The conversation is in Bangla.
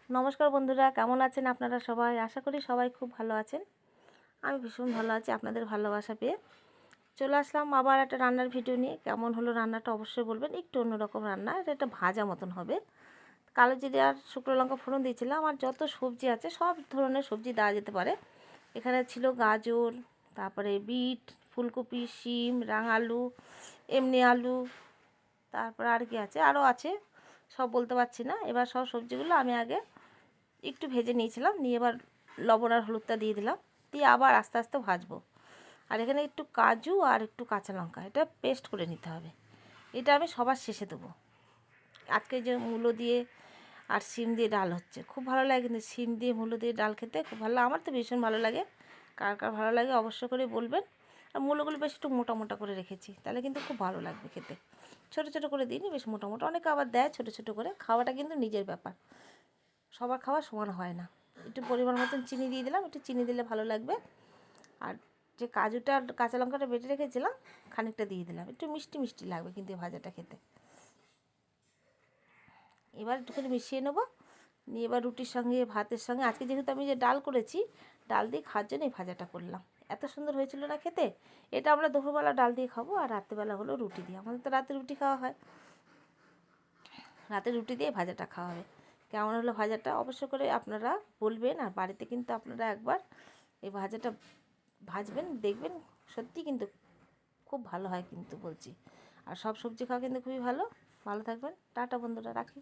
নমস্কার বন্ধুরা, কেমন আছেন আপনারা সবাই? আশা করি সবাই খুব ভালো আছেন। আমি ভীষণ ভালো আছি আপনাদের ভালোবাসা পেয়ে। চলে আসলাম আবার একটা রান্নার ভিডিও নিয়ে। কেমন হলো রান্নাটা অবশ্যই বলবেন। একটু অন্যরকম রান্না, এটা একটা ভাজা মতন হবে। কালো জিরে আর শুকনো লঙ্কা ফোড়ন দিয়েছিলাম। আর যত সবজি আছে সব ধরনের সবজি দেওয়া যেতে পারে। এখানে ছিল গাজর, তারপরে বিট, ফুলকপি, শিম, রাঙা আলু, এমনি আলু, তারপরে আর কি আছে, আরও আছে, সব বলতে পারছি না। এবার সব সবজিগুলো আমি আগে একটু ভেজে নিয়েছিলাম, নিয়ে এবার লবণ আর হলুদটা দিয়ে দিলাম, দিয়ে আবার আস্তে আস্তে ভাজবো। আর এখানে একটু কাজু আর একটু কাঁচা লঙ্কা, এটা পেস্ট করে নিতে হবে। এটা আমি সবার শেষে দেবো। আজকে যে মূলো দিয়ে আর শিম দিয়ে ডাল হচ্ছে, খুব ভালো লাগে কিন্তু শিম দিয়ে মূলো দিয়ে ডাল খেতে খুব ভালো, আমার তো ভীষণ ভালো লাগে। কার কার ভালো লাগে অবশ্য করে বলবেন। আর মূলোগুলো বেশ একটু মোটা মোটা করে রেখেছি, তাহলে কিন্তু খুব ভালো লাগবে খেতে। ছোটো ছোটো করে দিইনি, বেশ মোটা মোটা, অনেকে আবার দেয় ছোটো ছোটো করে। খাওয়াটা কিন্তু নিজের ব্যাপার, সবার খাওয়া সমান হয় না। একটু পরিমাণ মতন চিনি দিয়ে দিলাম, একটু চিনি দিলে ভালো লাগবে। আর যে কাজুটা আর কাঁচা লঙ্কাটা বেটে রেখেছিলাম, খানিকটা দিয়ে দিলাম, একটু মিষ্টি মিষ্টি লাগবে কিন্তু এই ভাজাটা খেতে। এবার একটুখানি মিশিয়ে নেবো, নিয়ে এবার রুটির সঙ্গে ভাতের সঙ্গে, আজকে যেহেতু আমি যে ডাল করেছি, ডাল দিয়ে খাওয়ার জন্য এই ভাজাটা করলাম। এত সুন্দর হয়েছিল না খেতে। এটা আমরা দুপুরবেলা ডাল দিয়ে খাবো, আর রাত্রেবেলা হলো রুটি দিয়ে। আমাদের তো রাতে রুটি খাওয়া হয়, রাতে রুটি দিয়ে ভাজাটা খাওয়া হবে। কেমন হলো ভাজাটা অবশ্য করে আপনারা বলবেন। আর বাড়িতে কিন্তু আপনারা একবার এই ভাজাটা ভাজবেন, দেখবেন সত্যি কিন্তু খুব ভালো হয় কিন্তু বলছি। আর সব সবজি খাওয়া কিন্তু খুবই ভালো। ভালো থাকবেন, টাটা বন্ধুরা, রাখি।